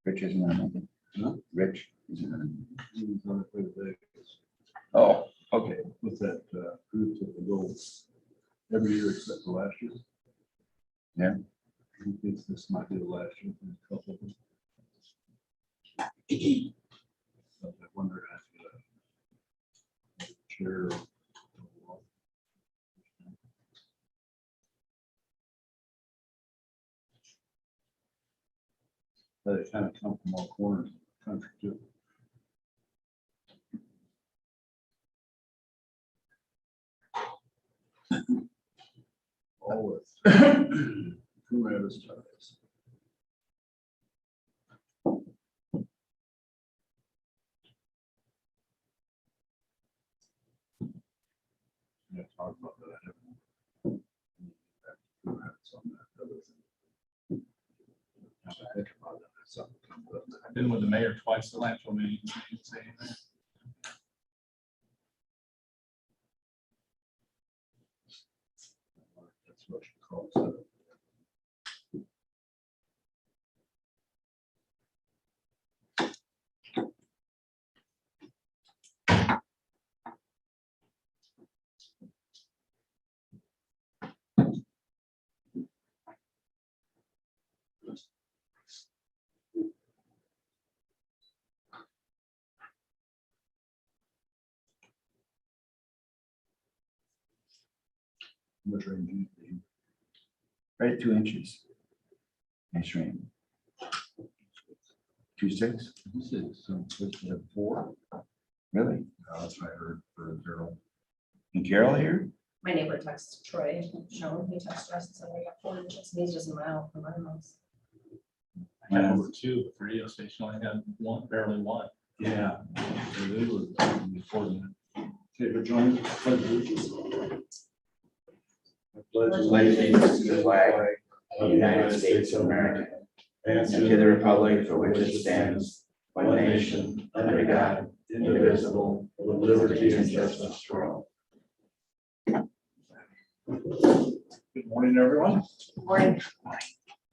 Rich isn't on it. Huh? Rich isn't on He was on it for the day. it. Oh, okay. With that group that will go every year except for last year. Yeah. He thinks this might be the last year for a couple of them. So I wonder if chair. But it kind of come from all corners of the country too. All with tremendous ties. Yeah, talk about that. I haven't- on that other thing. Now that I think about it, that's something that comes up. I've been with the mayor twice the last one meeting. He didn't say anything. That's what she calls it. Much rain do you need? Right at 2 inches. Nice rain. 2.6? This is some supposed to have 4. Really? That's what I heard for Carroll. And Carroll here? My neighbor texted Troy, Sean, he texted us and said we got 4 inches, and he's just a mile from our house. I had over 2, but the radio station only had 1, barely 1. Yeah. So they were reporting it. Okay, we're joining. Pledge allegiance. I pledge allegiance to the flag of the United States of America and to the republic for which it stands, one nation, under God, indivisible, with liberty and justice for all. Good morning, everyone. Morning.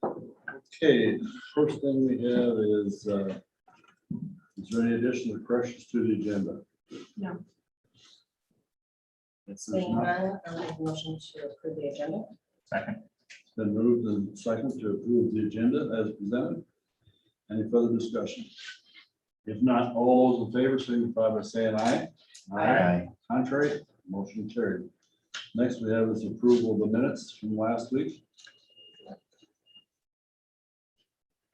Okay, first thing we have is there any additional corrections to the agenda? No. If there's Seeing not, none, I'll make a motion to approve the agenda. Second. it's been moved and second to approve the agenda as presented. Any further discussion? If not, all those in favor signify by saying aye. Aye. Contrary, motion carried. Next we have is approval of the minutes from last week.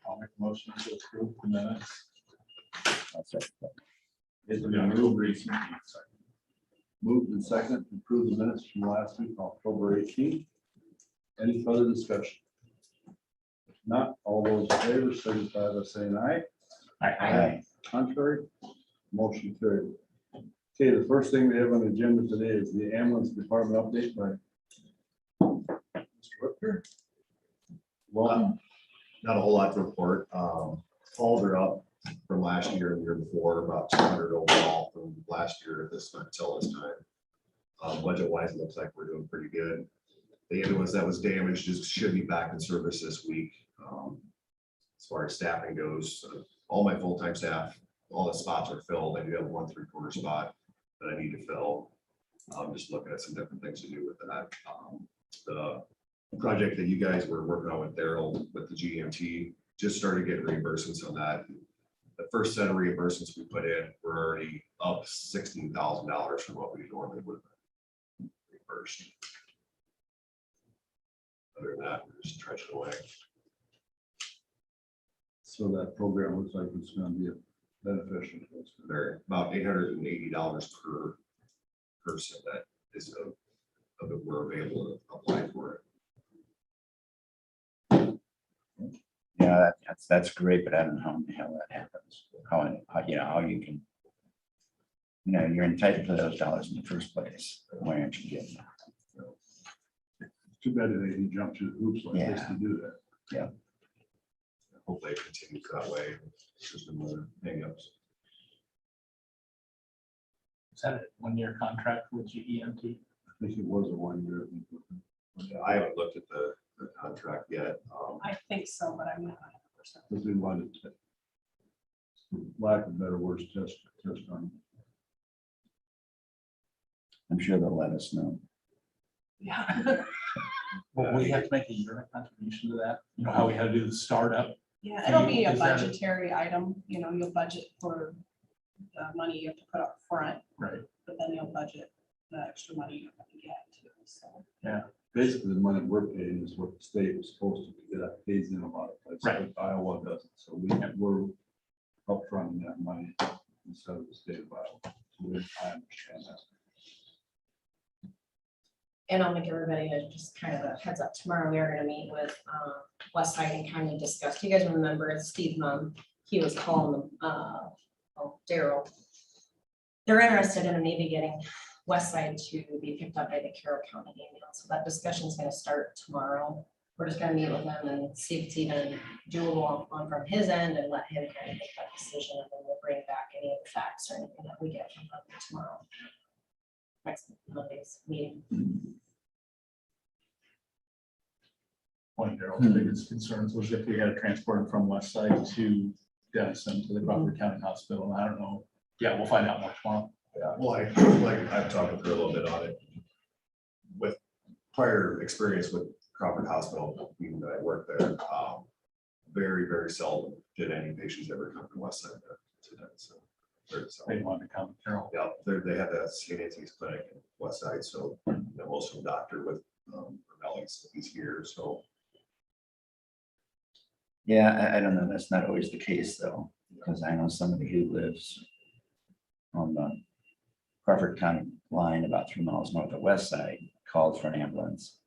I'll make a motion to approve the minutes. I'll second that. It's We're been gonna moved move recently. and second to approve the minutes from last week, October 18th. Any further discussion? If not, all those in favor signify by saying aye. Aye. Contrary, motion carried. Okay, the first thing we have on the agenda today is the ambulance department update by Mr. Whitaker. Welcome. Not a whole lot to report. Calls are up from last year and the year before, about 200 overall from last year at this time till this time. Budget wise, it looks like we're doing pretty good. The ambulance that was damaged should be back in service this week. As far as staffing goes, all my full-time staff, all the spots are filled. I do have 1 3/4 spot that I need to fill. I'm just looking at some different things to do with that. The project that you guys were working on with Carroll with the GMT just started getting reimbursements on that. The first set of reimbursements we put in were already up $16,000 from what we normally would have reimbursed. Other than that, we're just trudging away. So that program looks like it's going to be beneficial to us. They're about $880 per person that is of it we're available to apply for it. Yeah, that's great, but I don't know how the hell that happens. How you can, you're entitled to those dollars in the first place. Why aren't you getting them? Too bad that they jumped through the hoops like this to do that. Yeah. Hopefully it continues that way. There's no other hangups. Is that a 1-year contract with GEMT? I think it was a 1 year. I haven't looked at the contract yet. I think so, but I'm not 100%. Because we wanted to lack of better words, test on. I'm sure they'll let us know. Yeah. Well, we have to make a yearly contribution to that, you know, how we had to do the startup. Yeah, it'll be a Is that- budgetary item, you know, you'll budget for the money you have to put up front, Right. but then you'll budget the extra money you're gonna get too, so. Basically, the money we're paying is what the state was supposed to be, that pays in a lot of places, Right. but Iowa doesn't, so we're upfronting that money instead of the state of Iowa. So I understand that. And I'll make everybody just kind of a heads up. Tomorrow we are gonna meet with Westside and kind of discuss. Do you guys remember it's Steve he was calling them, Daryl. They're interested in maybe getting Westside to be picked up by the Carroll County ambulance. So that discussion is gonna start tomorrow. We're just gonna meet with them and see if it's even doable on from his end and let him kind of make that decision. And then we'll bring back any of the facts or anything that we get from them tomorrow. Next Monday's meeting. One of Daryl's biggest concerns was if we had to transport him from West Side to Denison to the Crawford County Hospital. And I don't know. Yeah, we'll find out more tomorrow. Yeah, well, I've talked with her a little bit on it. With prior experience with Crawford Hospital, even though I worked there, very, very seldom did any patients ever come from West Side to Denison. Very seldom. They wanted to come to Carroll. Yeah, they have that St. Anthony's clinic in West Side, so you know, most of them doctor with Ravelli's, he's here, so. Yeah, I don't know. That's not always the case though, because I know somebody who lives on the Crawford County line about 3 miles north of West Side, called for an ambulance.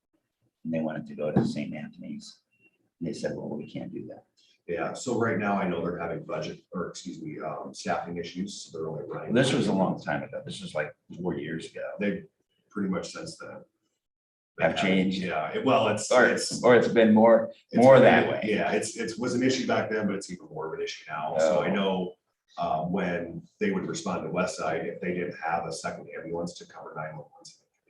And they wanted to go to St. Anthony's. And they said, well, we can't do that. Yeah, so right now I know they're having budget, or excuse me, staffing issues, so they're only running. This was a long time ago. This was like 4 years ago. They pretty much since then. Have changed. Yeah, well, Or it's been more it's that really- way. Yeah, it was an issue back then, but it's even more of an issue now. So I Oh. know when they would respond to West Side, if they didn't have a second ambulance to cover 911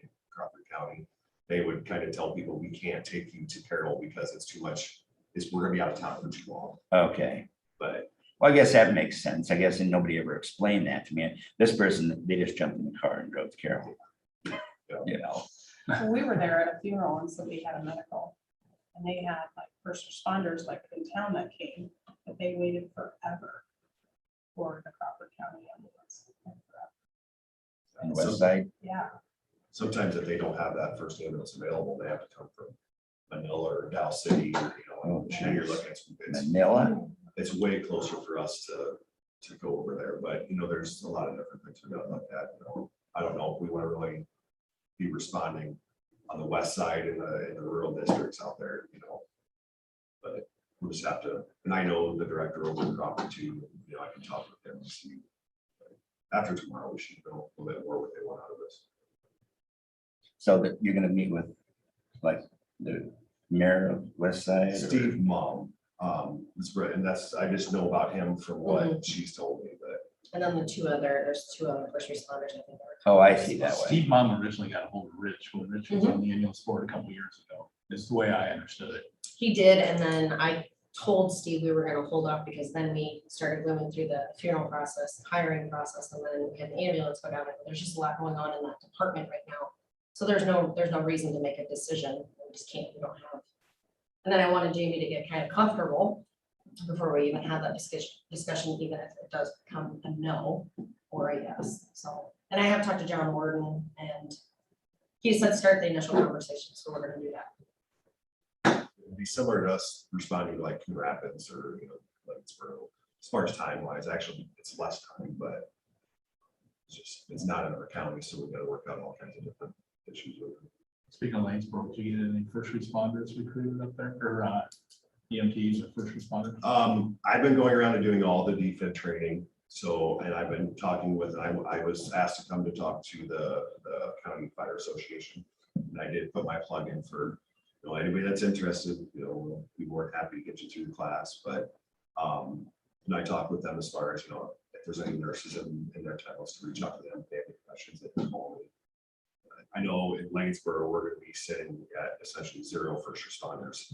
in Crawford County, they would kind of tell people, we can't take you to Carroll because it's too much, we're gonna be out of town for too long. Okay. But Well, I guess that makes sense. I guess and nobody ever explained that to me. This person, they just jumped in the car and drove to Carroll. You know, Well, we were there at a funeral and somebody had a medical. And they had like first responders like in town that came, but they waited forever for the Crawford County ambulance. on the west side. Yeah, sometimes if they don't have that first ambulance available, they have to come from Manila or Dow City, or, you know, Oh, and you're looking at Manila. it's way closer for us to go over there, but you know, there's a lot of different things we got like that, you know. I don't know if we want to really be responding on the west side in the rural districts out there, you know. But we'll just have to, and I know the director over in Crawford too, you know, I can talk with them and see. After tomorrow, we should know a little bit more what they want out of this. So that you're gonna meet with like the mayor of West Side. or- Steve Mom, that's right, and that's, I just know about him from what she's told me, but And then there's two other first responders, I think. that were- Oh, I see that way. Steve Mom originally got a hold of Rich when Rich was on the ambulance board a couple years ago. Is the way I understood it. He did, and then I told Steve we were gonna hold off because then we started going through the funeral process, hiring process, and then we had the ambulance go down. There's just a lot going on in that department right now. So there's no reason to make a decision. We just can't, we don't have. And then I wanted Jamie to get kind of comfortable before we even have that discussion, even if it does become a no or a yes. So, and I have talked to John Warden and he said start the initial conversation, so we're gonna do that. it'd be similar to us responding to like Coon Rapids or, you know, like as far as time wise, actually, it's less time, but it's not in our county, so we've got to work out all kinds of different issues with it. Speaking of Lanesboro, did you get any first responders recruited up there or EMTs or first responders? I've been going around and doing all the defense training. So, and I've been talking with, I was asked to come to talk to the County Fire Association. And I did put my plug in for, you know, anybody that's interested, you know, we'll be more than happy to get you through the class. But, and I talked with them as far as, you know, if there's any nurses in their titles to reach out to them, if they have any questions, they can call me. I know in Lanesboro, we're going to be sitting at essentially 0 first responders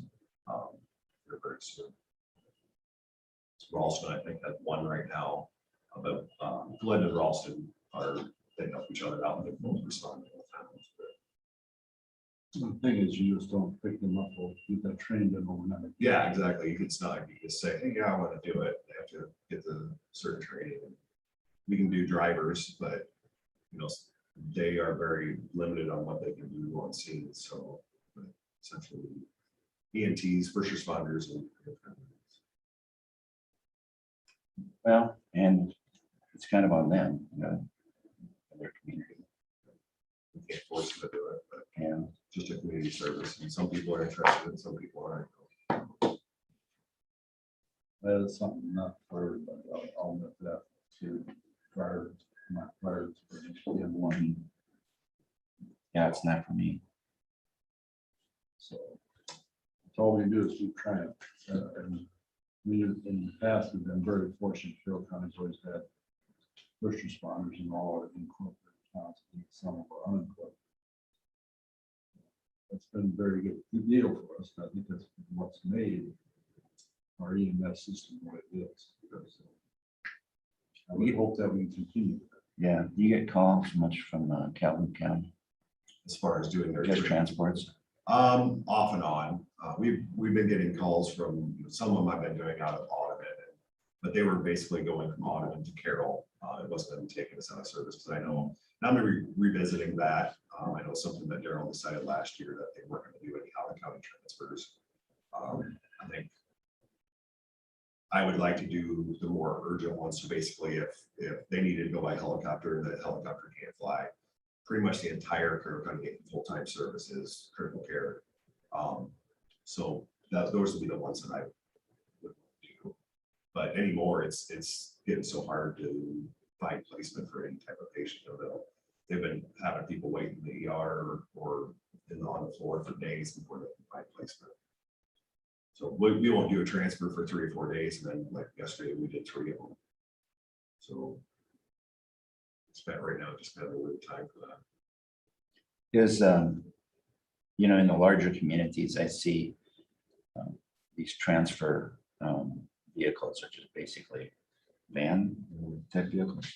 here very soon. Ralston, I think, has one right now, but Glenn and Ralston are, they help each other out and they both respond to the families. The thing is, you just don't pick them up or get that trained in overnight. Yeah, exactly. It's not like you just say, hey, yeah, I want to do it. They have to get the certain training. We can do drivers, but you know, they are very limited on what they can do on scene. So essentially EMTs, first responders, and Well, and it's kind of on them, you know, and their community. we can't force them to do it, but And just a community service. And some people are interested and some people aren't. That is something not for everybody. I'll admit that to prior, not prior to the one. yeah, it's not for me. So it's all we do is keep trying. And we, in the past, we've been very fortunate. Carroll County's always had first responders and all our incorporated towns, and some of our unincorporated. That's been a very good deal for us. I think that's what's made our EMS system what it is. Because I would hope that we can continue. Yeah, you get calls much from Calhoun County, As far as doing their just transports. off and on. We've been getting calls from, some of them I've been doing out of Audubon, but they were basically going from Audubon to Carroll. It wasn't them taking us out of service, because I know, now I'm revisiting that. I know something that Darryl decided last year that they weren't going to do any out of county transfers. I think I would like to do the more urgent ones. So basically, if they needed to go by helicopter and the helicopter can't fly, pretty much the entire Carroll County full-time services, critical care. So those would be the ones that I would do. But anymore, it's getting so hard to find placement for any type of patient. They've been having people wait in the ER or on the floor for days before they can find placement. So we won't do a transfer for 3 or 4 days, and then like yesterday we did 3 of them. So it's right now just kind of a weird time for that. Is, you know, in the larger communities, I see these transfer vehicles are just basically van type vehicles.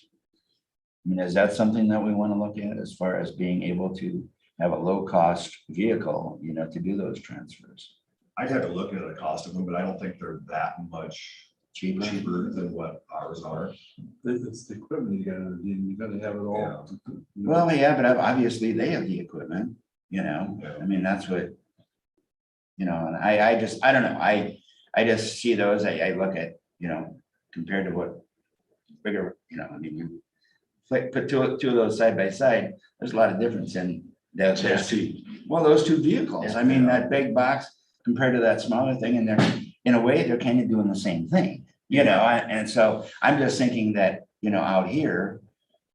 I mean, is that something that we want to look at as far as being able to have a low cost vehicle, you know, to do those transfers? I'd have to look at the cost of them, but I don't think they're that much cheaper than what ours are. It's the equipment you gotta have it all. Well, yeah, but obviously they have the equipment, you know, Yeah. I mean, that's what, you know, and I don't know, I just see those, I look at, you know, compared to what bigger, you know, I mean, you put two of those side by side, there's a lot of difference in that. Well, those two vehicles, I mean, that big box compared to that smaller thing, and they're, in a way, they're kind of doing the same thing, you know, and so I'm just thinking that, you know, out here,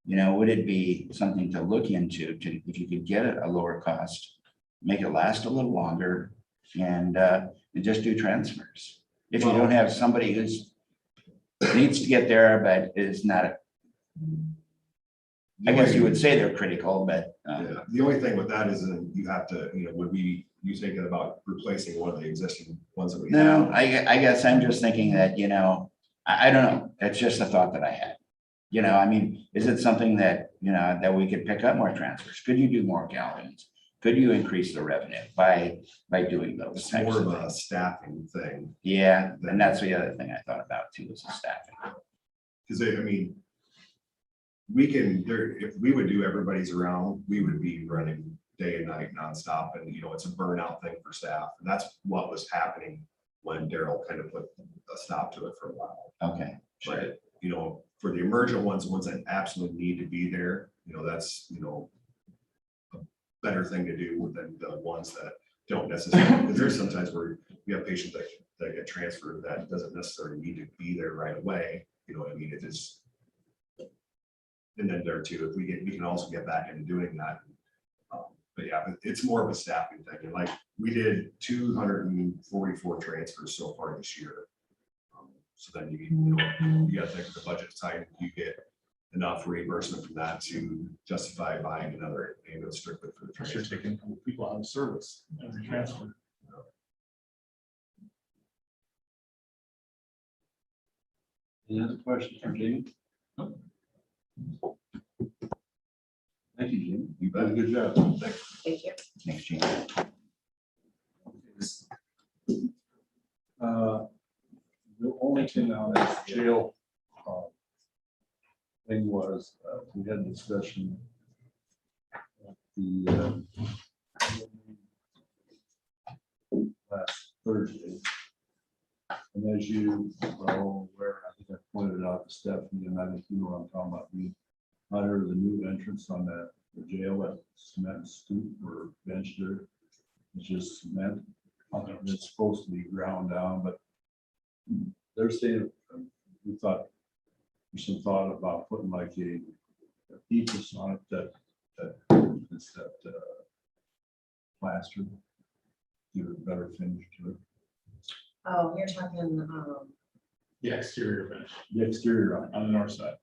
you know, would it be something to look into if you could get a lower cost, make it last a little longer, and just do transfers? If you don't have somebody who's needs to get there, but is not, I guess you would say they're critical, but Yeah, the only thing with that is that you have to, you know, you thinking about replacing one of the existing ones that we no, have? I guess I'm just thinking that, you know, I don't know, it's just a thought that I had. You know, I mean, is it something that, you know, that we could pick up more transfers? Could you do more gallons? Could you increase the revenue by doing those It's types more of of a things? staffing thing, Yeah, and that's the other thing I thought about too, is the staffing. because I mean, we can, if we would do everybody's around, we would be running day and night nonstop, and you know, it's a burnout thing for staff, and that's what was happening when Darryl kind of put a stop to it for a while. Okay, sure. But, you know, for the emergent ones that absolutely need to be there, you know, that's, you know, a better thing to do than the ones that don't necessarily, because there's sometimes where we have patients that get transferred that doesn't necessarily need to be there right away. You know what I mean? It is. And then there too, if we can also get back into doing that. But yeah, it's more of a staffing thing. And like we did 244 transfers so far this year. So then you got to think of the budget side, you get enough reimbursement from that to justify buying another ambulance strictly for the You're transfer. taking people out of service every transfer. Any other questions for Jamie? Nope. Thank you, Jamie. You did a good job. Thank you. Thanks, Gene. The only thing on this jail thing was, we had a discussion at the last Thursday. And as you are aware, I think I pointed out to Stephanie, and I think you know what I'm talking about. We hired the new entrance on the jail, that cement stoop or bench there. It's just cement. It's supposed to be ground down, but they're saying, we thought, there's some thought about putting like a ephes on it that plaster, give it a better finish to it. Oh, you're talking, The exterior finish The exterior on the north side.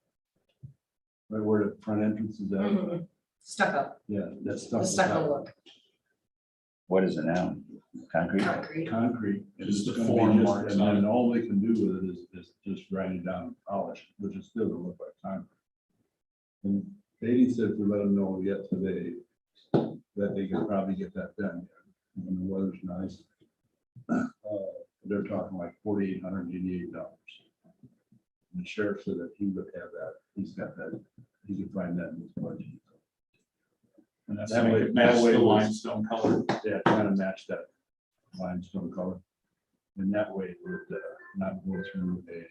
right where the front entrance is at. stucco, Yeah, that's stuff. the stucco look, What is it now? Concrete? concrete. Concrete. and Just it's the gonna be form just- marks And on then it. all they can do with it is just grind it down and polish, which is still gonna look like concrete. And Beatty said if we let them know yet today, that they can probably get that done. When the weather's nice. They're talking like $4,888. The sheriff said that he would have that, he's got that, he could find that in his budget. And that's That to make way- it match that way the it was- limestone color. Yeah, kind of match that limestone color. And that way it would not go through a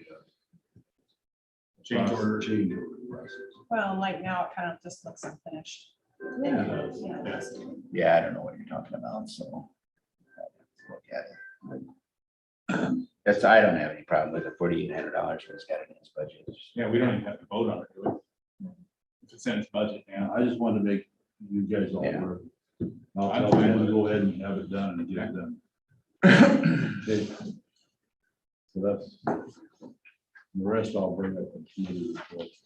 Change order. Change order process. Well, like now it kind of just looks unfinished. Yeah. Yeah. Yeah, I don't know what you're talking about, so. I'll look at it. That's, I don't have any problem with the $4,800 for this guy in his budget. Yeah, we don't even have to vote on it, do we? If it's in its budget, yeah. I just wanted to make you guys all Yeah. aware. I'll I'm tell fine them with to it. go ahead and have it done and get it done. Okay. So that's, the rest I'll bring up in committee reports.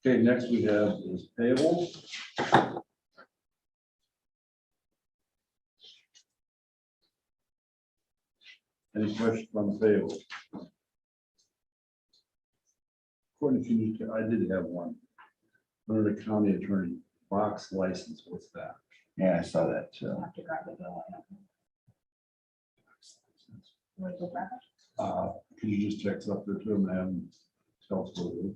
Okay, next we have is payables. Any questions on the payables? According to you, I did have one. Under the county attorney box license, what's that? Yeah, I saw that too. Have to grab the bill. Want to go grab it? Can you just text up there to them and have them tell us what it is?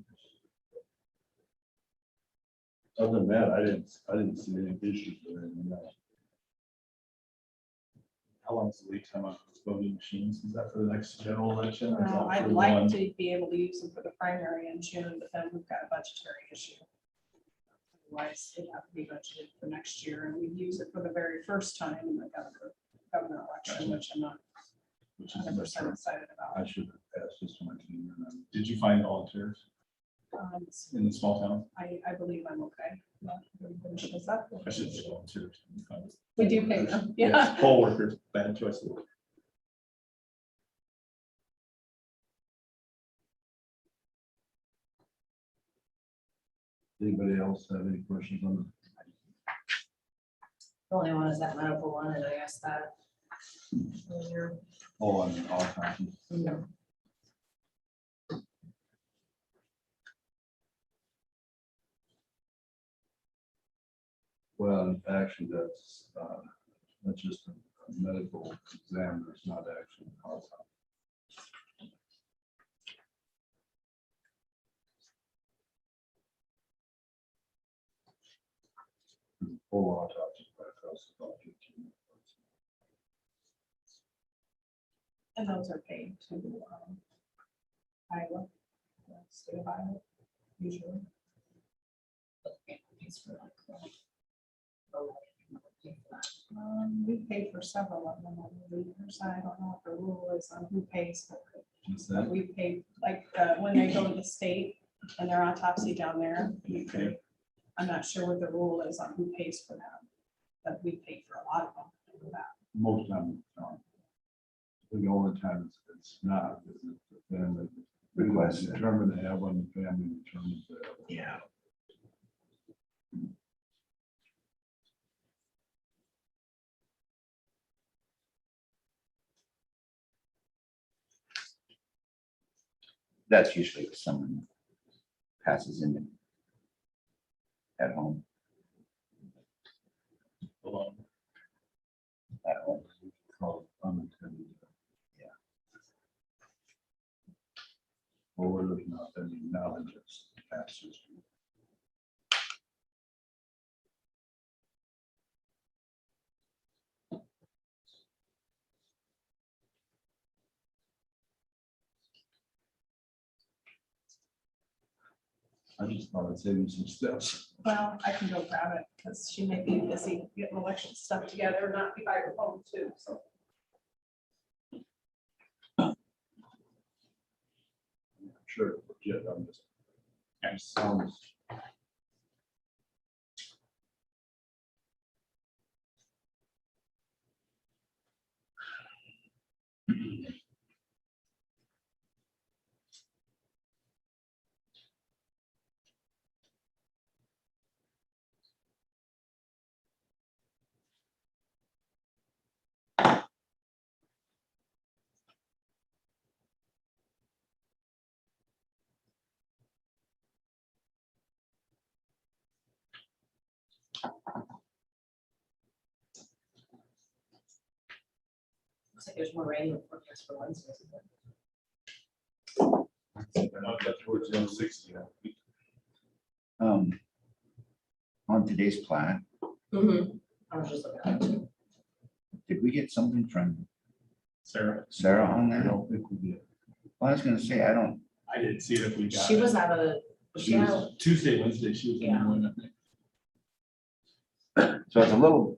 Other than that, I didn't see any issues with anything else. How long is the lead time on those voting machines? Is that for the next general election? or is that Well, for I'd the like one- to be able to use them for the primary in June, but then we've got a budgetary issue. Otherwise, it'd have to be budgeted for next year, and we'd use it for the very first time in the governor election, which I'm not which is 100% excited about. I should have passed this to my team and then. Did you find volunteers in the small town? I believe I'm okay. Yeah, everybody shows up. I should say volunteers. We do pay them, yeah. Poll workers, bad choice. Anybody else have any questions on it? The only one is that medical one, and I asked that. earlier. Oh, on the all copies. No. Well, actually, that's just a medical exam. It's not actually an autopsy. Full autopsy. Costs about $15. And those are paid to Iowa, state of Iowa, usually. We paid for several of them, I believe, so I don't know what the rule is on who pays, What's but that? we paid, like, when they go to the state and their autopsy down there, we pay. I'm not sure what the rule is on who pays for that, but we paid for a lot of them for that. Most times, the only time it's not, is if the family Request it. determined to have one, the family determines to have one. Yeah. that's usually if someone passes in at home. Alone. At home. Called unattended. Yeah. Or whether it's not, I mean, now they just passes. I just thought I'd save you some steps. Well, I can go grab it because she may be busy getting election stuff together, not be by her phone too, so. Sure, legit, I'm just. Yes. Sounds. Looks like there's more rain in the forecast for Wednesday. Towards the 60. On today's plat, Mhm. I was just looking at it too. did we get something from Sarah, Sarah on I that? don't think we did. Well, I was gonna say, I don't, I didn't see it if we got. She it. was out of, was she She out? was Tuesday, Wednesday, she was in Yeah. the morning, I think. so it's a little,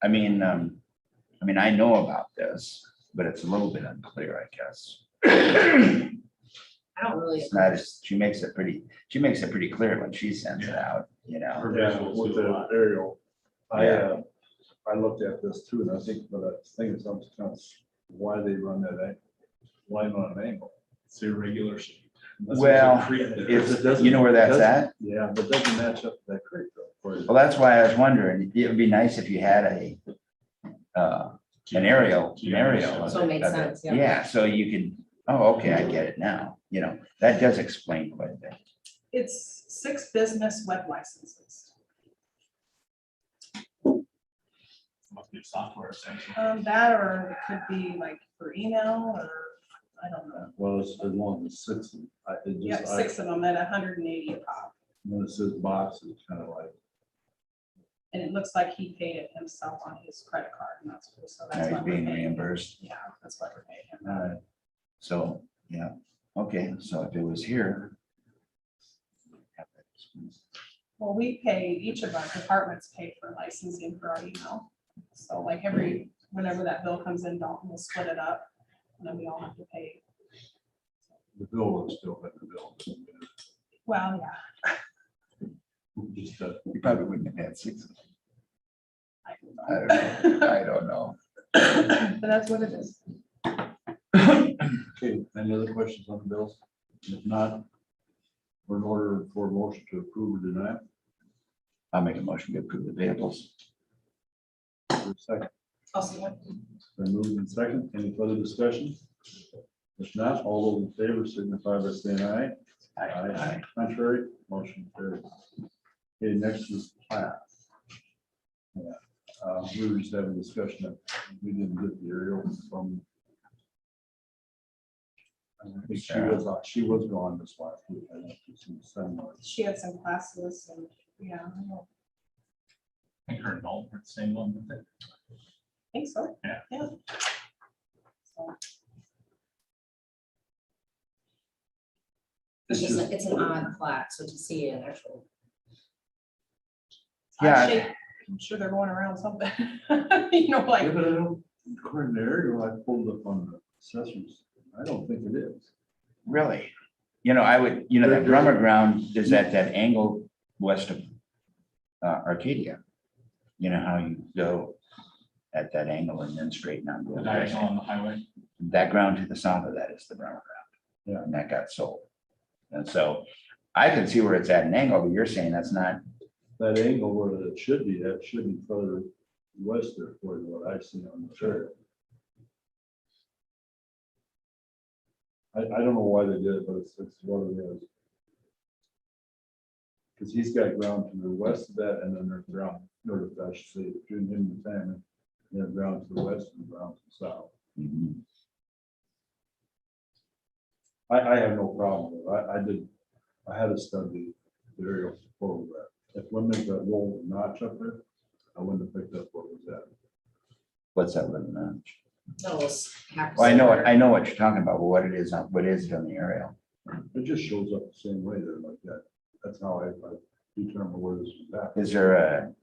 I mean, I know about this, but it's a little bit unclear, I guess. I don't really. It's not, she makes it pretty clear when she sends it out, you know? Her Yeah, visuals with do a the lot. aerial. Yeah. I looked at this too, and I think, but I think it's sometimes why they run that line on an angle. It's irregular shape. Unless Well, there's a creek there. It's, you know where that's at? Yeah, but doesn't match up to that creek though. Well, that's why I was wondering, it would be nice if you had an aerial. So it made of it. sense, yeah. Yeah, so you could, oh, okay, I get it now, you know, that does explain quite a bit. It's 6 business web licenses. Must be software essentially. That or it could be like for email or, I don't know. Well, it's as long as 6. It Yeah, just, 6 of them at 180 a pop. when it says box, it's kind of like, And it looks like he paid it himself on his credit card and that's cool. So Now that's he's why we're being paying him. reimbursed, Yeah, that's why we're paying him. all right, so, yeah, okay, so if it was here. Well, we pay, each of our departments pay for licensing for our email. So like whenever that bill comes in, Dalton will split it up and then we all have to pay. the bill was still at the bill. Well, yeah. Just, You probably wouldn't have had 6 of them. I I don't don't know, I don't know. But that's what it is. Okay, any other questions on the bills? If not, we're in order for a motion to approve or deny. I'll make a motion to approve the payables. For a second, I'll see what. been moved in second. Any further discussion? If not, all those in favor signify by saying aye. Aye. Contrary, motion carries. Okay, next is plat. Yeah, we were just having a discussion that we didn't get the aerial from. I think she was gone this last week. I think she's in Sunday. She had some classes and, yeah, I don't I think her and Dalton are the same one, but they- think so. Yeah. Yeah. So, It's just, it's an odd plat, so to see an actual. Yeah. odd shape. I'm sure they're going around something. You know, like. Yeah, but I don't, according to the aerial, I pulled up on the assessors. I don't think it is. Really? You know, I would, you know, that Brummer ground is at that angle west of Arcadia. You know how you go at that angle and then straighten out. the diagonal on the highway. That ground to the south of that is the Brummer ground. Yeah. And that got sold. And so I can see where it's at an angle, but you're saying that's not, That angle where it should be, that should be further west there, according to what I see on the chart. I don't know why they did it, but it's what it is. Because he's got ground to the west of that, and then there's ground, north of that, I should say, between him and the family. They have ground to the west and ground to the south. Mhm. I have no problem with it. I had a study the aerial photograph. If women got rolled notch up there, I wouldn't have picked up what was that. What's that little notch? Those. Well, I know what you're talking about, but what it is, what is it on the aerial? It just shows up the same way there like that. That's how I determine where this is at. Is there a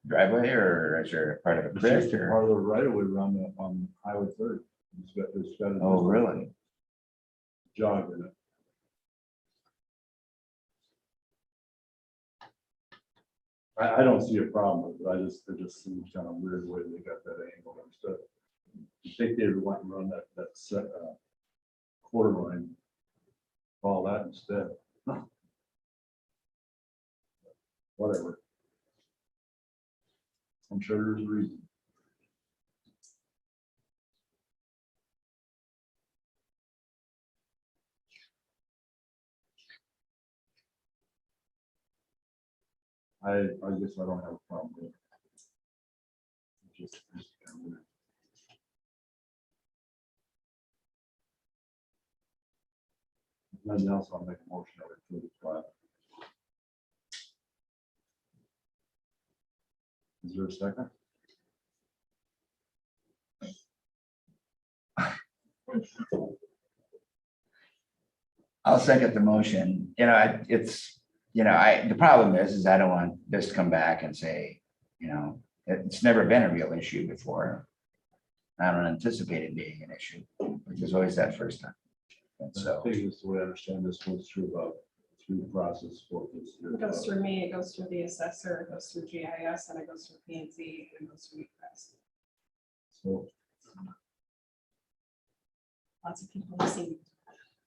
driveway or is there a part of a It's creek just or? part of the right of way around on Highway 30. It's got a Oh, really? jog in it. I don't see a problem with it. It just seems kind of weird the way they got that angle and stuff. You think they would want to run that set, quarter line, all that instead. Whatever. I'm sure there's a reason. I guess I don't have a problem with it. Just kind of weird. If nothing else, I'll make a motion of it to the plat. Is there a second? I'll second the motion. It's, the problem is I don't want this to come back and say, it's never been a real issue before. I don't anticipate it being an issue, which is always that first time. And I so, think it's the way I understand this goes through the process for this. It goes through me, it goes through the assessor, it goes through GIS, and it goes through P and Z, and it goes through UPS. So Lots of people have seen.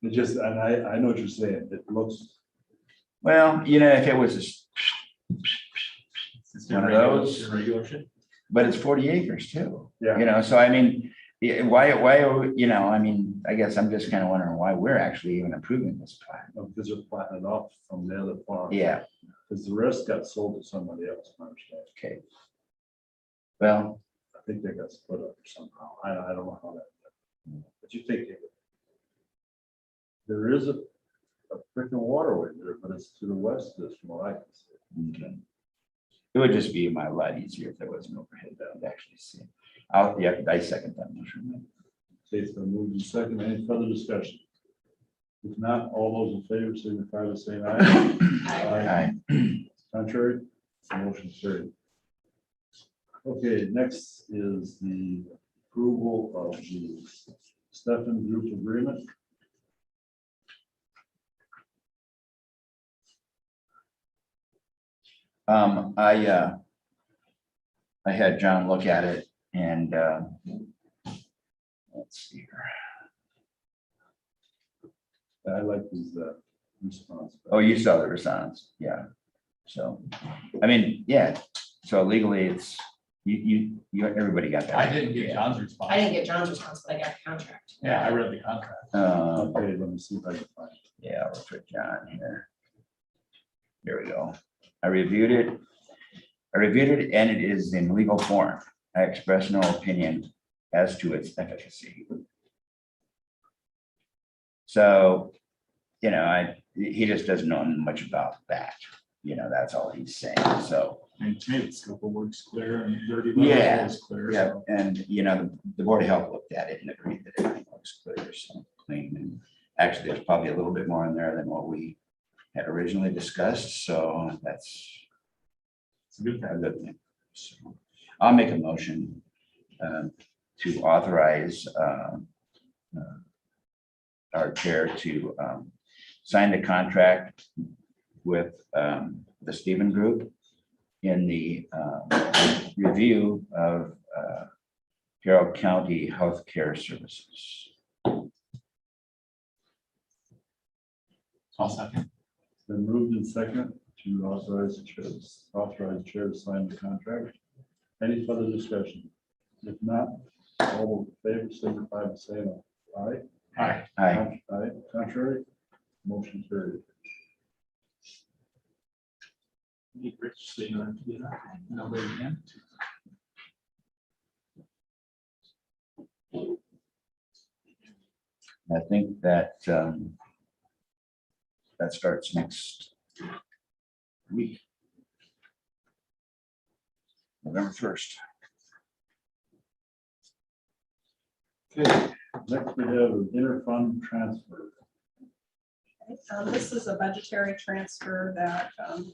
it just, and I know what you're saying. It looks, well, if it was, It's One of irregular- those. irregular shit. but it's 40 acres too. yeah. So I mean, why, are we, I guess I'm just kind of wondering why we're actually even approving this plan. Because they're planting it off from the other farm. Yeah, Because the rest got sold to somebody else, I understand. okay. Well, I think they got split up somehow. I don't know how that. But you think there is a freaking waterway there, but it's to the west of this from what I can see. okay. It would just be a lot easier if there was an overhead that would actually see. I second that motion. Okay, it's been moved and second. Any further discussion? If not, all those in favor signify by saying aye. Aye. Contrary, motion carried. Okay, next is the approval of the Stefan Group Agreement. I had John look at it and let's see here. I like his response. Oh, you saw the response, yeah. So, I mean, yeah, so legally it's, you, everybody got that. I didn't get Yeah. John's response. I didn't get John's response, but I got the contract. Yeah, I read the contract. Okay, let me see if I can find it. Yeah, let's put John here. There we go. I reviewed it and it is in legal form. I express no opinion as to its efficacy. So, he just doesn't know much about that. That's all he's saying. So, And to me, the scope of work's clear and dirty. Yeah, is clear. yeah, so. and the Board of Health looked at it and agreed that everything looks clear, so clean. And actually, there's probably a little bit more in there than what we had originally discussed, so that's It's a good a thing. good thing. So I'll make a motion to authorize our chair to sign the contract with the Stephen Group in the review of Carroll County Healthcare Services. I'll second. It's been moved and second to authorize the chair to sign the contract. Any further discussion? If not, all those in favor signify by saying aye. Aye. Aye. Aye, contrary, motion carried. Need Rich, so you don't have to do that. Nobody can. I think that that starts next week. November 1st. Okay, next we have an interfund transfer. This is a budgetary transfer that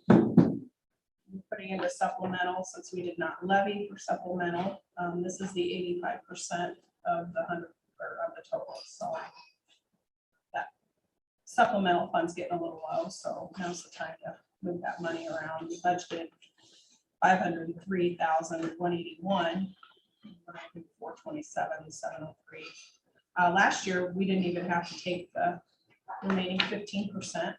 we're putting into supplemental since we did not levy for supplemental. This is the 85% of the 100 or of the total. So that supplemental fund's getting a little low, so now's the time to move that money around. We budgeted 503,181. 427,703. Last year, we didn't even have to take the remaining 15%.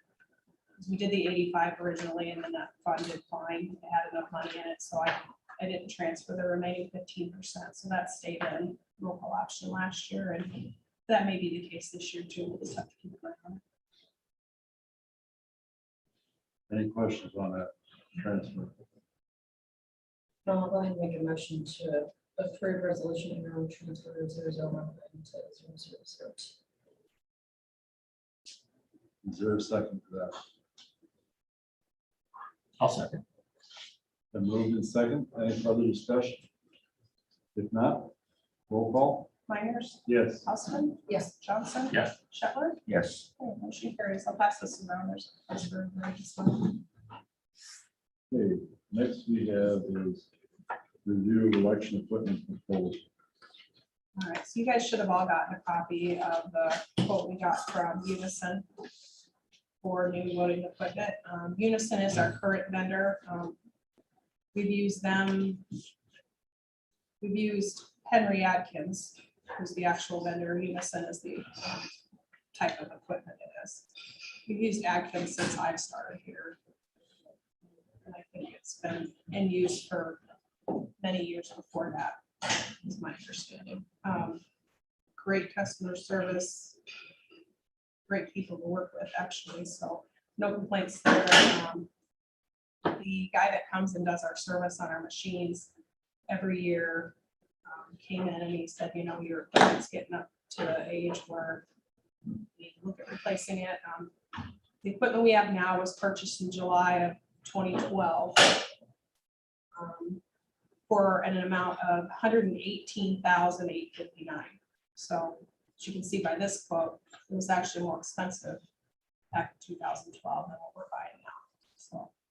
We did the 85 originally, and then that fund did fine. It had enough money in it, so I didn't transfer the remaining 15%. So that stayed in local option last year, and that may be the case this year too. We'll just have to keep an eye on it. Any questions on that transfer? No, I'll go ahead and make a motion to approve resolution and transfer 001 to 0002. Is there a second to that? I'll second. Been moved in second. Any further discussion? If not, roll call. Miners, Yes. Houseman, Yes. Johnson. Yes. Shetler. Yes. Okay, motion carries. I'll pass this around. There's a place for everybody to sign. Okay, next we have is review of election equipment proposal. All right, so you guys should have all gotten a copy of the quote we got from Unison for new voting equipment. Unison is our current vendor. We've used them. We've used Henry Adkins, who's the actual vendor. Unison is the type of equipment it is. We've used Adkins since I've started here. And I think it's been in use for many years before that, is my understanding. Great customer service, great people to work with, actually, so no complaints there. The guy that comes and does our service on our machines every year came in and he said, you know, your equipment's getting up to the age where we need to look at replacing it. The equipment we have now was purchased in July of 2012 for an amount of $118,859. So as you can see by this quote, it was actually more expensive back in 2012 than what we're buying now.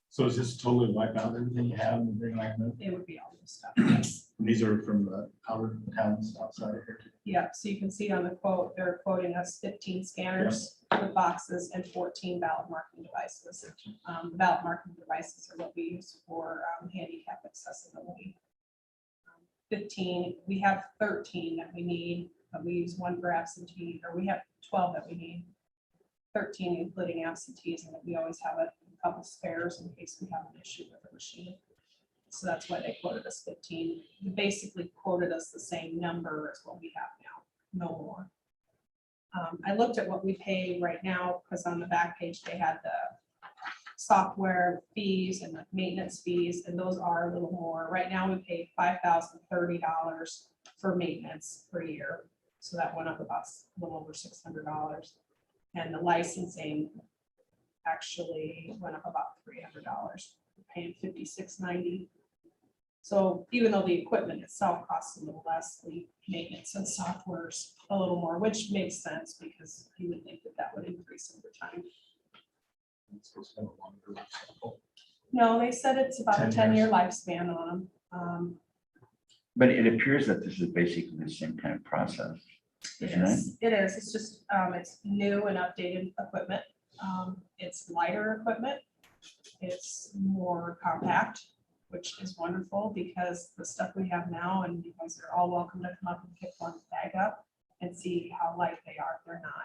So is this totally wipe out everything you have and bring like that? It would be all this stuff. Yes. And these are from the outer towns outside of here. Yeah, so you can see on the quote, they're quoting us 15 scanners with boxes and 14 ballot marking devices. The ballot marking devices are what we use for handicap accessibility. 15, we have 13 that we need, but we use one for absentee, or we have 12 that we need. 13 including absentees, and we always have a couple spares in case we have an issue with the machine. So that's why they quoted us 15. They basically quoted us the same number as what we have now, no more. I looked at what we pay right now, because on the back page, they had the software fees and the maintenance fees, and those are a little more. Right now, we pay $5,030 for maintenance per year. So that went up about a little over $600. And the licensing actually went up about $300. We're paying $56.90. So even though the equipment itself costs a little less, the maintenance and software's a little more, which makes sense because you would think that that would increase over time. No, they said it's about a 10 years. 10-year lifespan on them. But it appears that this is basically the same kind of process. Isn't it? It is. It's just, it's new and updated equipment. It's lighter equipment. It's more compact, which is wonderful because the stuff we have now, and you guys are all welcome to come up and pick one bag up and see how light they are. They're not.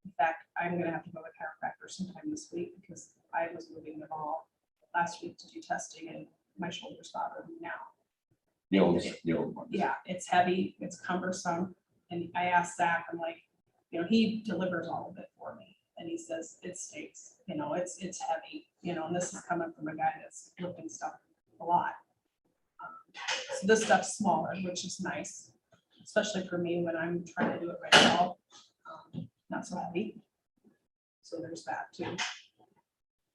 In fact, I'm gonna have to go to chiropractor sometime this week because I was moving them all last week to do testing and my shoulders bother me now. The old one. Yeah, it's heavy, it's cumbersome. And I asked Zach, I'm like, You know, he delivers all of it for me, and he says it stinks, you know, it's heavy, you know, and this is coming from a guy that's lifting stuff a lot. So this stuff's smaller, which is nice, especially for me when I'm trying to do it myself. Not so heavy. So there's that too.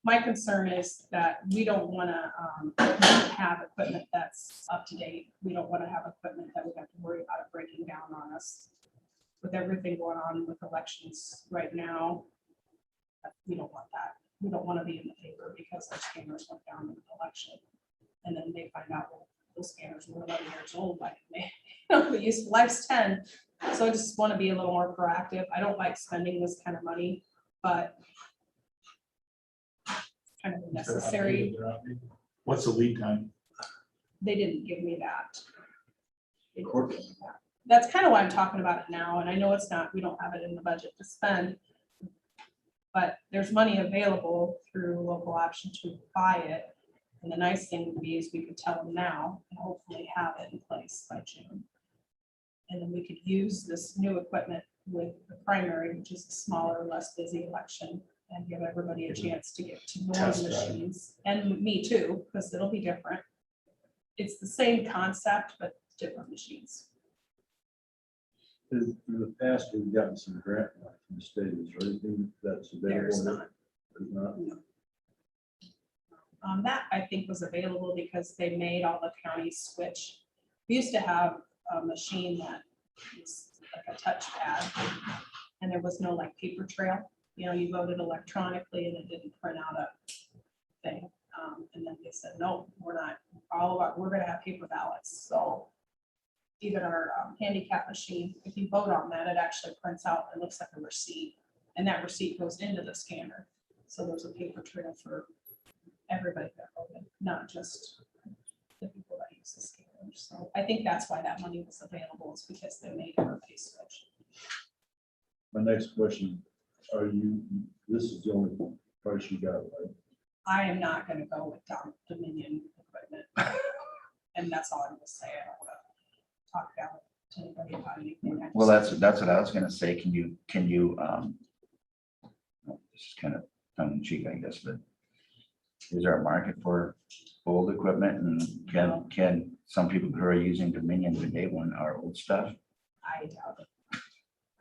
My concern is that we don't want to not have equipment that's up to date. We don't want to have equipment that we have to worry about it breaking down on us. With everything going on with elections right now, we don't want that. We don't want to be in the paper because our scanners went down in the election. And then they find out, well, those scanners were 11 years old, like they, the useful life's 10. So I just want to be a little more proactive. I don't like spending this kind of money, but kind of necessary. What's the lead time? They didn't give me that. They didn't give me that. That's kind of why I'm talking about it now. And I know it's not, we don't have it in the budget to spend. But there's money available through local option to buy it. And the nice thing would be is we could tell them now and hopefully have it in place by June. And then we could use this new equipment with the primary, which is a smaller, less busy election, and give everybody a chance to get to know Test the drive. machines. And me too, because it'll be different. It's the same concept, but different machines. In the past, we've gotten some grant money from the state. Is there anything that's There's available? not. There's not. That I think was available because they made all the counties switch. We used to have a machine that was like a touchpad, and there was no like paper trail. You know, you voted electronically and it didn't print out a thing. And then they said, no, we're not, we're gonna have paper ballots. So even our handicap machine, if you vote on that, it actually prints out, it looks like a receipt, and that receipt goes into the scanner. So there's a paper trail for everybody that voted, not just the people that use the scanner. So I think that's why that money was available, is because they made everybody switch. My next question, this is the only price you got, right? I am not gonna go with Dominion equipment. And that's all I'm gonna say. I don't wanna talk down to anybody about anything. I just- Well, that's what I was gonna say. Can you, this is kind of tongue in cheek, I guess, but is there a market for old equipment, and can some people who are using Dominion today want our old stuff? I doubt it.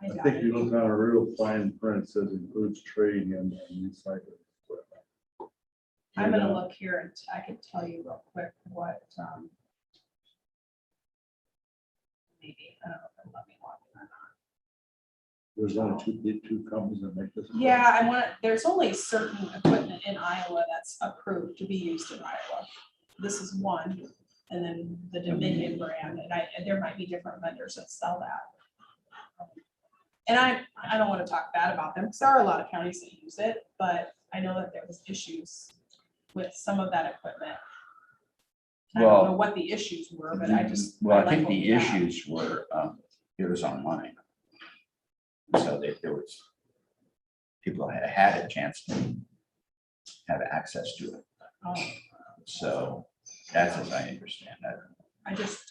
I doubt think it. you look on a real fine print, it says includes trade in and recycling. I'm gonna look here and I can tell you real quick what, maybe, I don't know if they'll let me walk in or not. There's only two companies that make this. Yeah, there's only certain equipment in Iowa that's approved to be used in Iowa. This is one, and then the Dominion brand, and there might be different vendors that sell that. And I don't want to talk bad about them, because there are a lot of counties that use it, but I know that there was issues with some of that equipment. I don't know what the issues were, but I just. Well, I like think what the we have. issues were, it was online. So there was, people had a chance to have access to it. Oh, So that's as I understand that.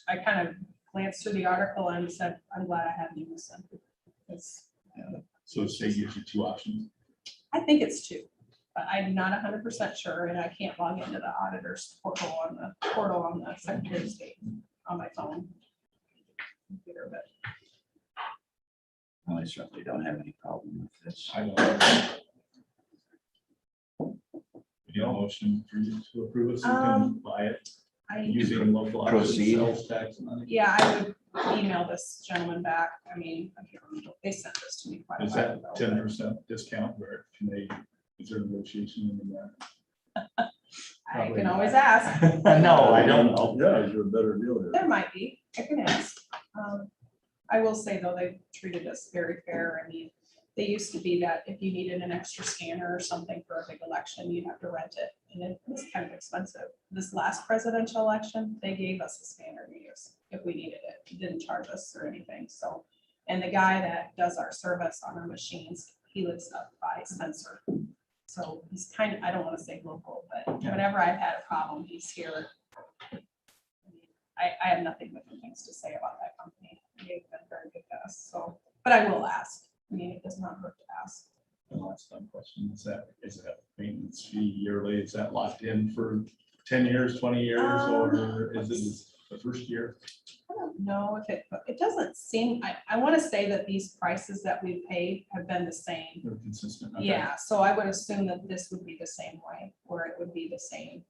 I kind of glanced through the article and said, I'm glad I hadn't used them. So say usually two options. I think it's two, but I'm not 100% sure, and I can't log into the auditor's portal on the Secretary of State on my phone. Computer, but I certainly don't have any problem with this. I don't know. You know, motion for you to approve it so you can buy it using local option Proceed. sales tax money. yeah, I would email this gentleman back. I mean, I can't remember. They sent this to me quite a Is while that ago. 10% discount where can they, is there negotiation in that? I can always ask. No, I don't know. Yeah, is there a better deal here? There might be. I can ask. I will say though, they've treated us very fair. I mean, they used to be that if you needed an extra scanner or something for a big election, you'd have to rent it. And it was kind of expensive. This last presidential election, they gave us a scanner to use if we needed it. It didn't charge us or anything. So, and the guy that does our service on our machines, he lives up by Spencer. So he's kind of, I don't want to say local, but whenever I've had a problem, he's here. I have nothing but good things to say about that company. They've been very good to us, so, but I will ask. I mean, if is that locked in for 10 years, 20 years, or is it the first year? I don't know if it doesn't seem, I want to say that these prices that we've paid have been the same. They're consistent. Okay. Yeah, so I would assume that this would be the same way, or it would be the same.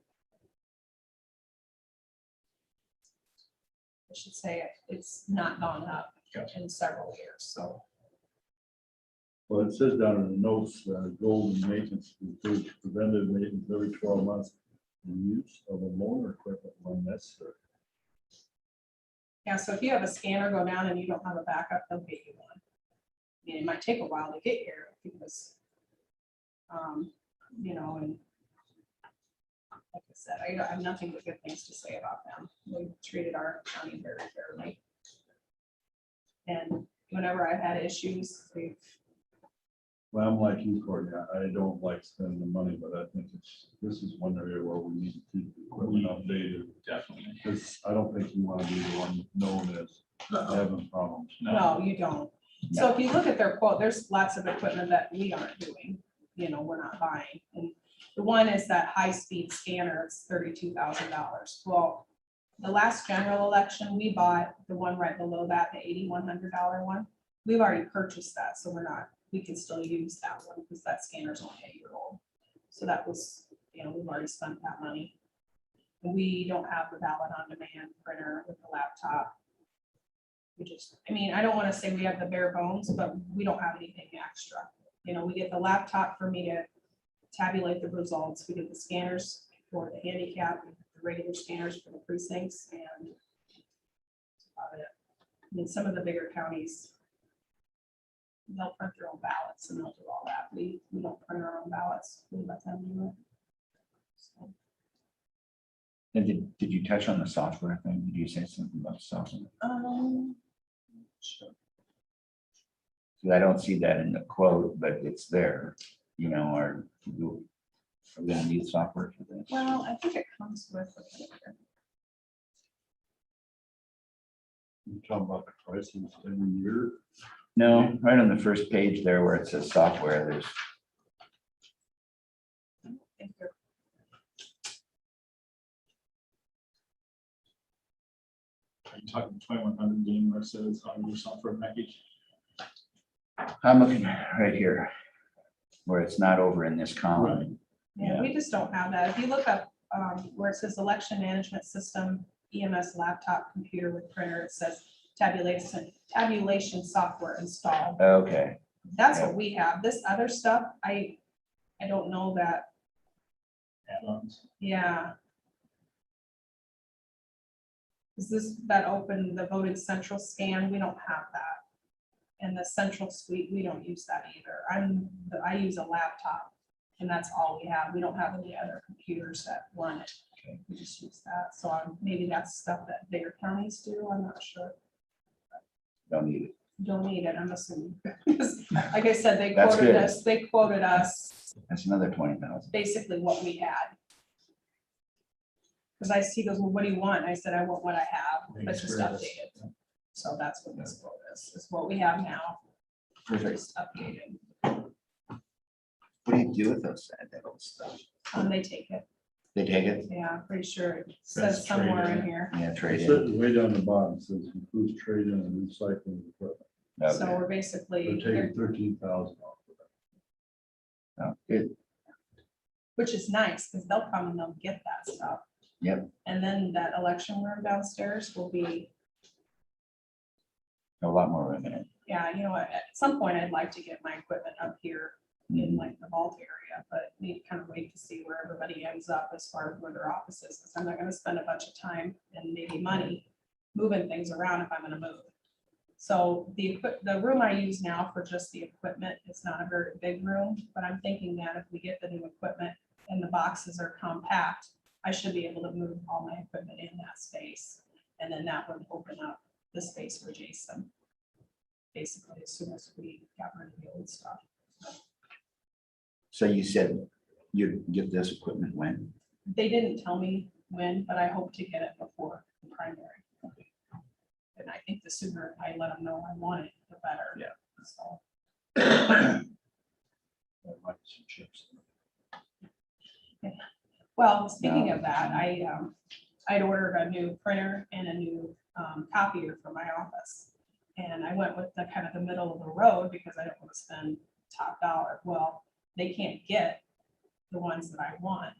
I should say it's not gone up Gotcha. in several years, so. Well, it says down in the notes, golden maintenance includes preventive maintenance every 12 months. And use of a motor equipment when necessary. Yeah, so if you have a scanner go down and you don't have a backup, they'll get you one. I mean, it might take a while to get here because, you know, and like I said, I have nothing but good things to say about them. They treated our county very fairly. And whenever I've had issues, they've, Well, I'm like you, Courtney. I don't like spending the money, but I think this is one area where we need to keep the equipment updated. Definitely. Because I don't think you want to be the one known as having problems. no, you don't. So if you look at their quote, there's lots of equipment that we aren't doing, you know, we're not buying. And the one is that high-speed scanner, it's $32,000. Well, the last general election, we bought the one right below that, the $8,100 one. We've already purchased that, so we can still use that one because that scanner's only a year old. So that was, you know, we've already spent that money. We don't have the ballot on demand printer with the laptop. We just, I mean, I don't want to say we have the bare bones, but we don't have anything extra. You know, we get the laptop for me to tabulate the results. We get the scanners for the handicap, the regular scanners for the precincts, and that's about it. I mean, some of the bigger counties, they'll print their own ballots and they'll do all that. We don't print our own ballots. We let them do it. So, And did you touch on the software thing? Did you say something about software? sure. 'Cause I don't see that in the quote, but it's there, you know, are we gonna need software for this? Well, I think it comes with. You're talking about the prices every year. No, right on the first page there where it says software, there's, Are you talking 2100 game where it says on your software package? I'm looking right here, where it's not over in this column. Yeah, we just don't have that. If you look up where it says election management system, EMS laptop computer with printer, it says tabulation software installed. Okay, That's what we have. This other stuff, I don't know that. Add-ons. Yeah. Is this that open, the voted central scan? We don't have that. And the central suite, we don't use that either. I use a laptop and that's all we have. We don't have any other computers that run it. We just use that. So maybe that's stuff that bigger counties do. I'm not sure. don't need it. Don't need it, I'm assuming. Like I said, they That's quoted good. us, That's another 20,000. basically what we had. Because he goes, well, what do you want? I said, I want what I have, but just updated. So that's what this quote is what we have now. Just updated. What do you do with those? That old stuff? They take it. They take it? Yeah, pretty sure it That's says somewhere in trade-in. here. Yeah, trade It's in. sitting way down the bottom, it says includes trade-in and recycling equipment. So Okay. we're They're basically, taking 13,000 off of that. Oh, good. which is nice, because they'll come and they'll get that stuff. Yep. And then that election room downstairs will be, A lot more room in it. yeah, you know what, at some point I'd like to get my equipment up here in like the vault area, but need to kind of wait to see where everybody ends up as far as where their office is, because I'm not gonna spend a bunch of time and maybe money moving things around if I'm gonna move. So the room I use now for just the equipment, it's not a very big room, but I'm thinking that if we get the new equipment and the boxes are compact, I should be able to move all my equipment in that space. And then that would open up the space for Jason. Basically, as soon as we got rid of the old stuff. So you said you'd get this equipment when? They didn't tell me when, but I hope to get it before the primary. And I think the sooner I let them know I want it, the better. Yeah. So, I'd like some chips. Well, speaking of that, I'd ordered a new printer and a new copier for my office. And I went with the kind of the middle of the road because I don't want to spend top dollar. Well, they can't get the ones that I want.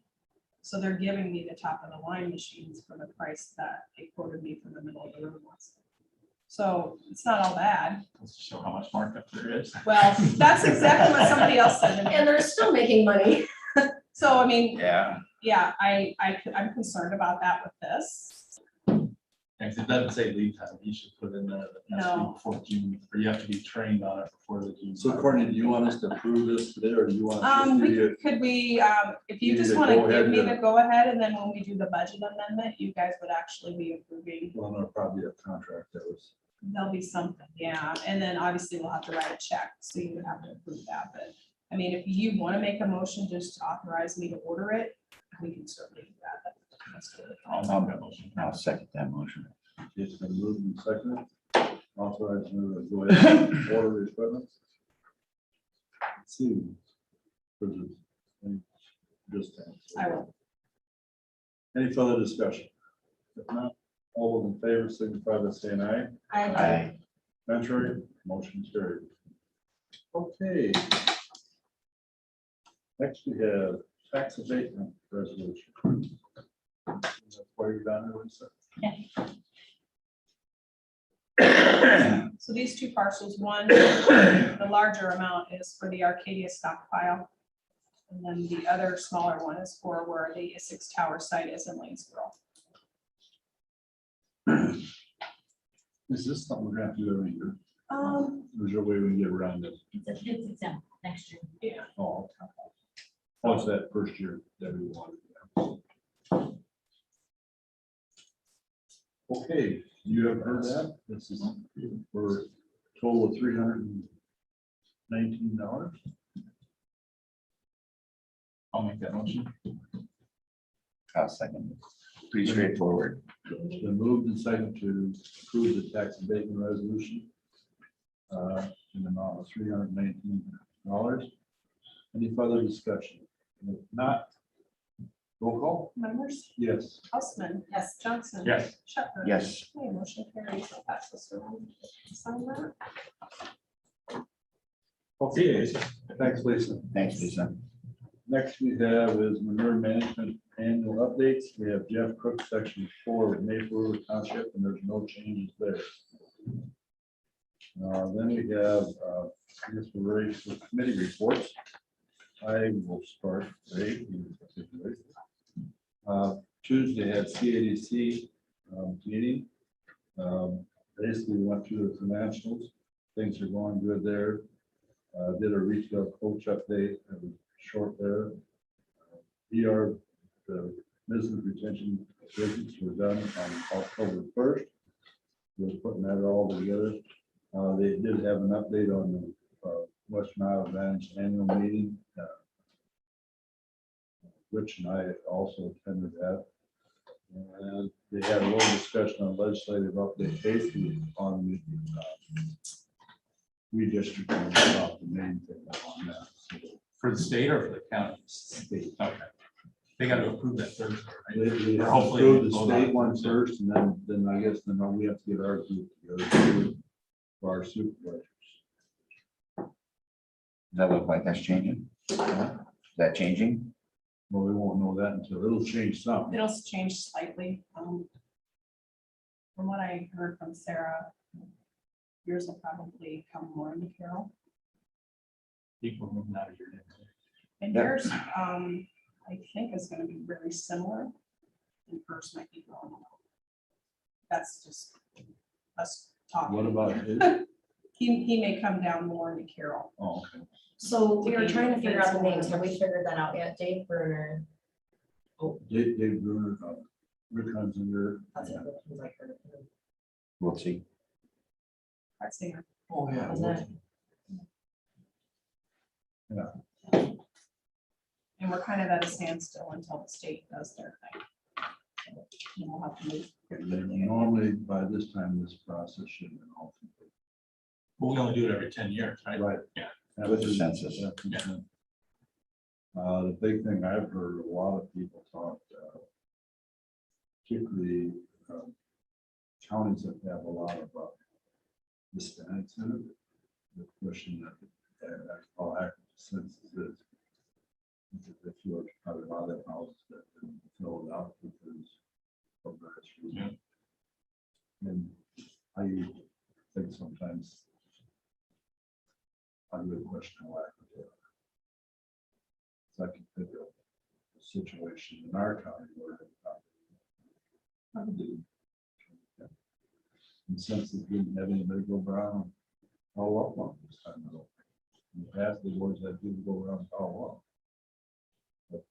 So they're giving me the top of the line machines for the price that they quoted me for the middle of the road ones. So it's not all bad. Let's show how much markup there is. Well, that's exactly what somebody else said. And they're still making money. So, I mean, Yeah, yeah, I'm concerned about that with this. And if it doesn't say lead time, you should put in there that it has to be No. before June, or you have to be trained on it before the June. So Courtney, do you want us to approve this today, or do you want? us to We, give you- could we, if you you just need to want to go give ahead me and- the go ahead, and then when we do the budget amendment, you guys would actually be approving, Well, no, probably a contract that was. there'll be something, yeah, and then obviously we'll have to write a check, so you would have to approve that, but I mean, if you want to make a motion just to authorize me to order it, we can certainly do that. That's good. I'll make that motion. I'll second that motion. It's been moved and seconded. Authorized to go ahead and order the equipment. Let's see. For the- any distance. I will. Any further discussion? If not, all those in favor signify by saying aye. Aye. Contrary, motion carried. Okay. Next we have tax abatement resolution. That's why you're down there, Lisa. So these two parcels, one, the larger amount is for the Arcadia stockpile. And then the other smaller one is for where the Essex Tower site is in Lanesboro. Is this something we're gonna have to do every year? There's no way we can get around this. It's exempt next year. Yeah. Oh, okay. Oh, it's that first year that we wanted. Okay, you have heard that. This is for a total of $319. I'll make that motion. I'll second it. Pretty straightforward. It's been moved and seconded to approve the tax abatement resolution in the amount of $319. Any further discussion? If not, roll call? Members, Yes. Houseman, Yes. Johnson. Yes. Shepherd. Yes. Okay, motion carries. I'll pass this around. Sign that. Okay, thanks, Lisa. Thanks, Lisa. Next we have is manure management annual updates. We have Jeff Cook, section 4 of Maple River Township, and there's no changes there. Then we have, I guess we're ready for committee reports. I will start. Ray, you particularly. Tuesday had CADC meeting. Basically went through the financials. Things are going good there. Did a retail coach update. It was short there. The business retention visits were done on October 1st. We're putting that all together. They did have an update on the Western Iowa Advantage annual meeting. Rich and I also attended that. And they had a little discussion on legislative update basically on the redistricting, about the main thing on that. So, For the state or for the county? state. Okay. They got to approve that Thursday, right? They Or hopefully approved the we'll vote state on one it. first, and then I guess then we have to get our group together too for our supervisors. Does that look like that's changing? Is that changing? Well, we won't know that until it'll change some. It'll change slightly. From what I heard from Sarah, yours will probably come more into Carroll. People moving out of your neighborhood. And Yeah. yours, I think is gonna be very similar. And hers might be going up. That's just us talking. What about his? He may come down more into Carroll. Oh, okay. So we were trying to figure out the names. Have we figured that out yet? Dave Bruner? Dave Bruner, Rick Hunzinger. That's what it was like. We'll see. I'd say. Oh, yeah. Is that- And we're kind of at a standstill until the state does their thing. And we'll have to move. Normally, by this time, this process should have been all complete. But we only do it every 10 years, right? Right. Yeah. That With the was- census. that was- The big thing I've heard a lot of people talk, particularly counties that have a lot of Hispanics in it, the question that all active census is. If you look at a lot of houses that have been filled out because of that reason. And I think sometimes I would question why. So I can think of a situation in our county where and since it didn't have anybody go around all up on this time, I don't think. In the past, the boards had people go around all up.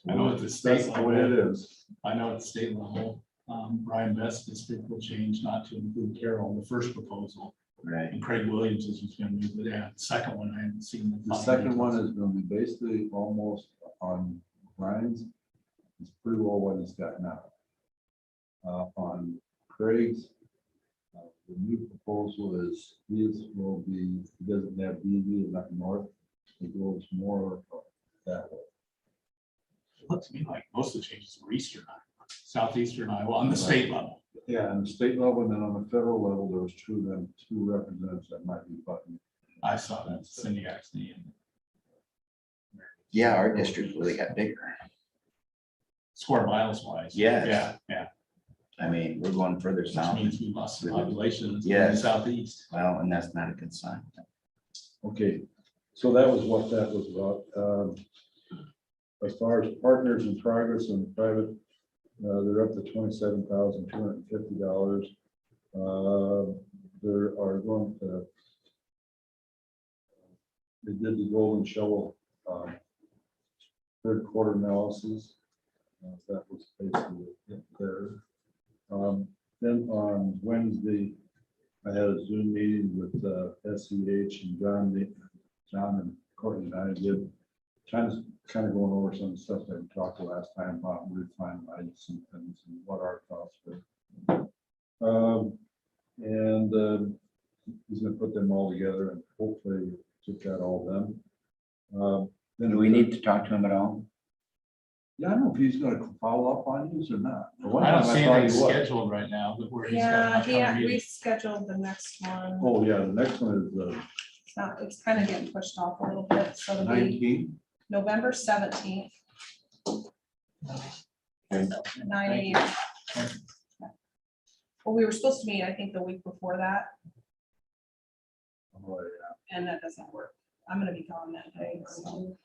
I know at the state That's the way it is. I know at the state level, Brian Best's district will change not to include Carroll in the first proposal. Right. And Craig Williams is going to move it. Yeah, the second one, I haven't seen. The second one is going to be basically almost on Brian's. It's pretty well what he's got now. On Craig's, the new proposal is his will be, he doesn't have DV and up north. It goes more that way. It looks to me like most of the changes were eastern Iowa, southeastern Iowa on the state level. Yeah, on the state level and then on the federal level, there was two representatives that might be button. I saw that Cindy actually. Yeah, our district really got bigger. Square miles wise. Yes. Yeah. I mean, we're going further Which south. means we lost some population in the Yes. southeast. Well, and that's not a good sign. Okay, so that was what that was about. As far as partners in progress in private, they're up to $27,250. There are going to, they did the golden shovel third quarter analysis. That was basically it there. Then on Wednesday, I had a Zoom meeting with SEH and John and Courtney and I did kind of going over some stuff that we talked last time about refining some things and what our thoughts were. He's going to put them all together and hopefully get that all done. Then Do we need to talk to him at all? Yeah, I don't know if he's going to follow up on these or not. I don't see anything scheduled right now, but where he's got. Yeah, he rescheduled the next one. Oh, yeah, the next one is It's kind of getting pushed off a little bit, so it'll be 19. November 17th. 9 AM. Well, we were supposed to meet, I think, the week before that, Oh, yeah. and that doesn't work. I'm gonna be gone that day, so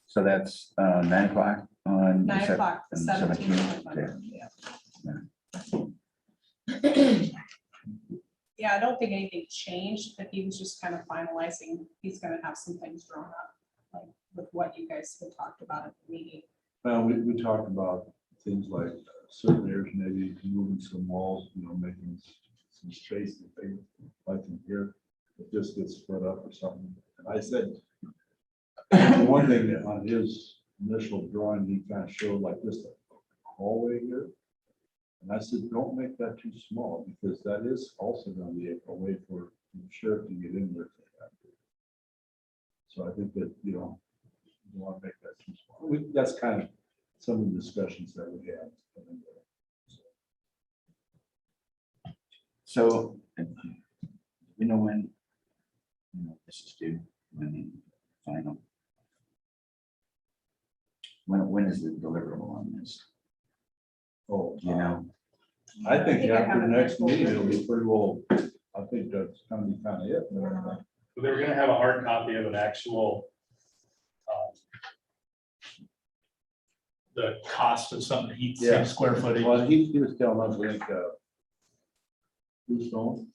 So that's 9 o'clock on. 9 o'clock, the 17th. 17th. Yeah. Yeah, I don't think anything changed, but he was just kind of finalizing. He's gonna have some things drawn up, like with what you guys had talked about at the meeting. Well, we talked about things like certain areas, maybe moving some walls, making some space and things like in here. It just gets spread up or something. And I said, one thing that on his initial drawing, he kind of showed like this hallway here. And I said, don't make that too small because that is also going to be a way for the sheriff to get in there. So I think that, you want to make that too small. That's kind of some of the discussions that we had. So, we know when this is due, when the final. When is the deliverable on this? Oh, I I think I have after the it next next meeting, week. it'll be pretty well, I think that's gonna be kind of it. They were gonna have a hard copy of an actual, The cost of something, heat, Yeah. square footage. Well, he was telling us, I think, Bluestone,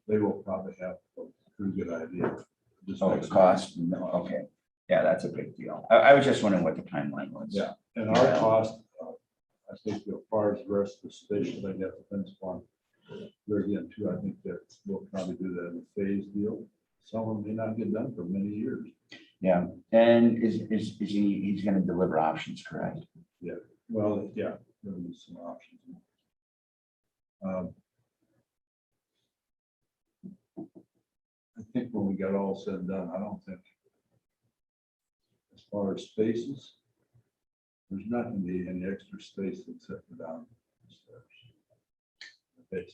they will probably have a pretty good idea. Just Oh, like- the cost, no, okay, yeah, that's a big deal. I was just wondering what the timeline was. Yeah, and our cost, I think as far as the rest of the station, they have to fence one. There again, too, I think that we'll probably do that in a phase deal. Some of them may not get done for many years. Yeah, and is he's gonna deliver options, correct? Well, yeah, there'll be some options. I think when we got all said and done, I don't think, as far as spaces, there's not gonna be any extra space except for down the stairs. Okay.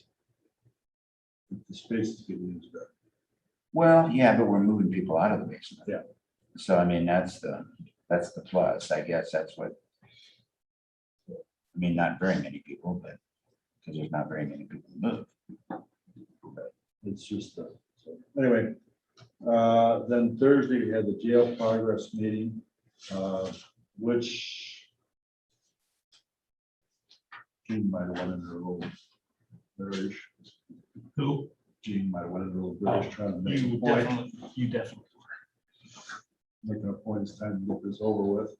The spaces get used up. Well, yeah, but we're moving people out of the basement. Yeah. So I mean, that's the plus, I guess, that's what. I mean, not very many people, but, because there's not very many people to move. It's just, so anyway, then Thursday we had the jail progress meeting, which Gene might have went into a little British. Who? Gene might have went into a little British trying to make a You point, definitely. making a point, it's time to get this over with.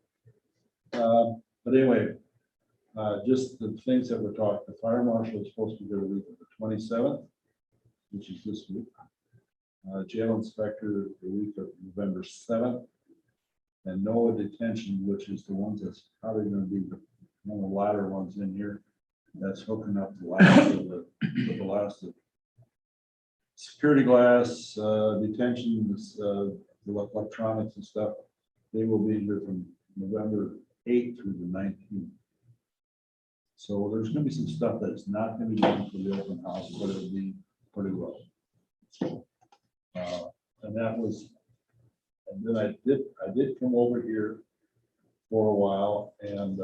But anyway, just the things that we're talking, the fire marshal is supposed to go to the 27th, which is this week. Jail inspector the week of November 7th. And NOAA detention, which is the one that's probably gonna be one of the latter ones in here. That's hooking up the last of the last of security glass, detention, the electronics and stuff. They will be here from November 8th through the 19th. So there's gonna be some stuff that's not gonna be done for the open house, but it'll be pretty well. And that was, and then I did come over here for a while and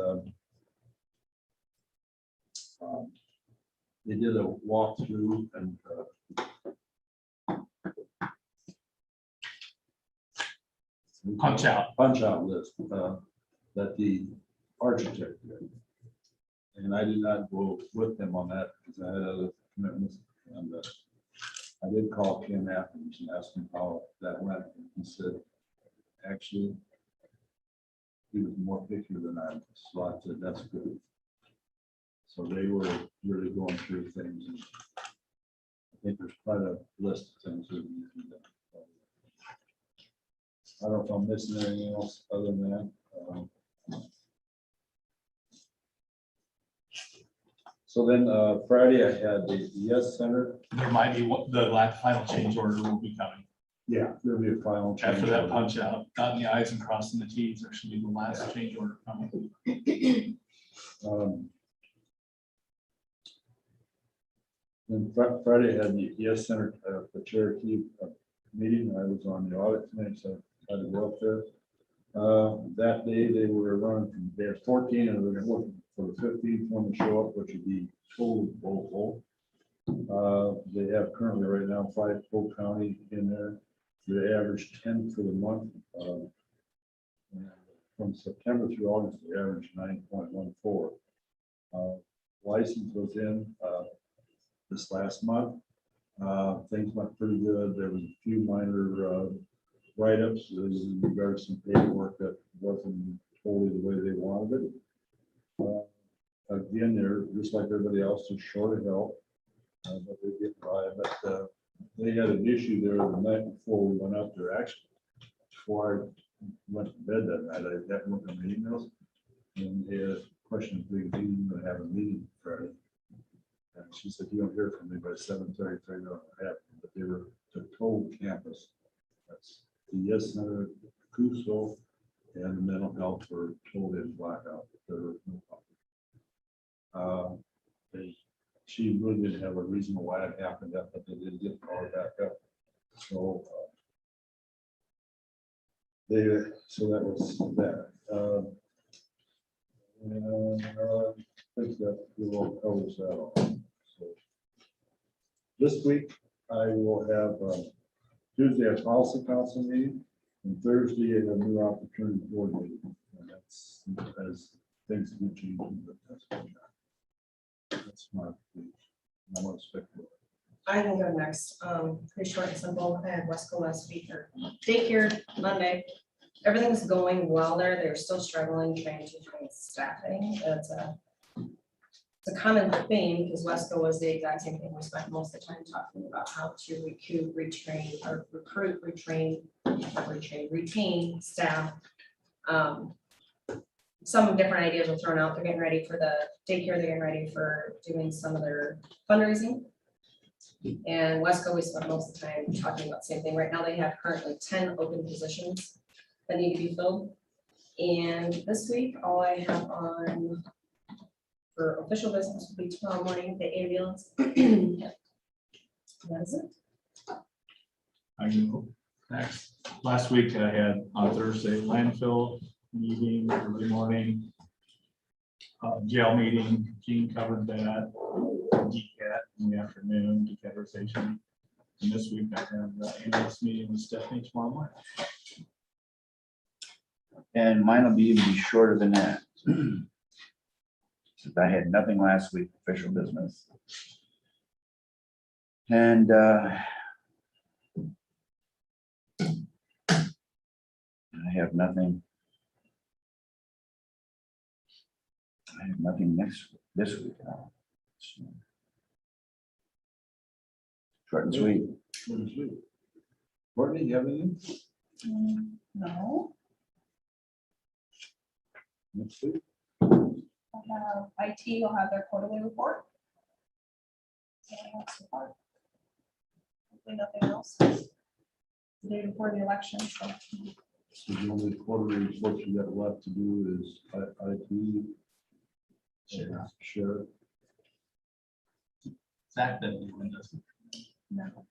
they did a walkthrough and Punch out. list that the architect did. And I did not go with him on that because I had other commitments. And I did call Ken afterwards and asked him how that went. And he said, actually, he was more picky than I was. So I said, that's good. So they were really going through things. And I think there's quite a list of things that need to be done. I don't know if I'm missing anything else other than that. So then Friday I had the Yes Center. There might be the final change order will be coming. Yeah, there'll be a final. change After that order. punch out, dotting the i's and crossing the t's, there should be the last change order coming. Then Friday I had the Yes Center, the Cherokee meeting. I was on the audit committee, so I had to go up there. That day they were running from there 14 and they're looking for the 15th one to show up, which would be totally full. They have currently right now 5 full county in there. They average 10 for the month. And from September through August, they average 9.14. License was in this last month. Things went pretty good. There was a few minor write-ups in regards to some paperwork that wasn't totally the way they wanted it. Again, they're just like everybody else, just short of help, but they get by. But they had an issue there the night before we went up there. Actually, before I went to bed that night, I got one of the emails, and they had a question if we were going to have a meeting Friday. And she said, "You don't hear from me by 7:30, but they were the total campus. That's the Yes Center, Cusco, and the mental health were totally in blackout. There was no she really didn't have a reason why it happened, but they did get called back up. So so that was that. And I think that we will cover that all. So this week I will have Tuesday a policy council meeting, and Thursday a new opportunity board meeting. And that's as things do change. But that's my. I'm gonna speculate. I can go next. Pretty short and simple. I had Wesco last week or daycare Monday. Everything's going well there. They're still struggling trying to find staffing. It's a common theme because Wesco was the exact same thing. We spent most of the time talking about how to retain staff. Some different ideas were thrown out. They're getting ready for the daycare. They're getting ready for doing some of their fundraising. And Wesco, we spent most of the time talking about the same thing. Right now, they have currently 10 open positions that need to be filled. And this week, all I have on for official business will be tomorrow morning, the ambulance. That is it. I know. Next, last week I had on Thursday landfill meeting early morning. Jail meeting, Gene covered that. DCAT in the afternoon, decategorization. And this week I have the ambulance meeting with Stephanie tomorrow morning. And mine will be even be shorter than that. Since I had nothing last week, official business. And I have nothing. I have nothing this week. So, short and sweet. Courtney, you have anything? No, Next week? IT will have their quarterly report. So far. Hopefully nothing else. The day before the election, so. So the only quarterly report you got left to do is IT. Sheriff. Zach didn't even does it. No.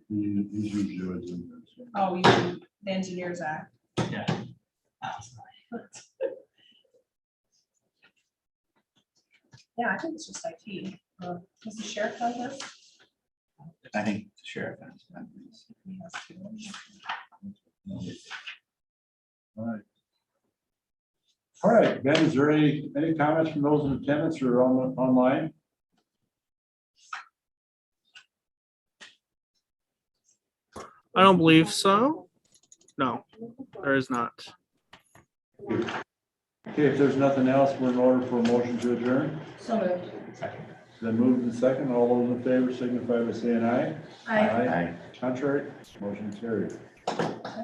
He's usually always in there, so. Oh, you mean the Engineers Act. Yeah. Yeah, I think it's just IT. Does the sheriff have this? I think the sheriff has that. He has to. All right. All right, Ben, is there any comments from those in attendance or online? I don't believe so. No, there is not. Okay, if there's nothing else, we're in order for a motion to adjourn. So moved. Then moved and second, all those in favor signify by saying aye. Aye. Aye. Contrary, motion carried.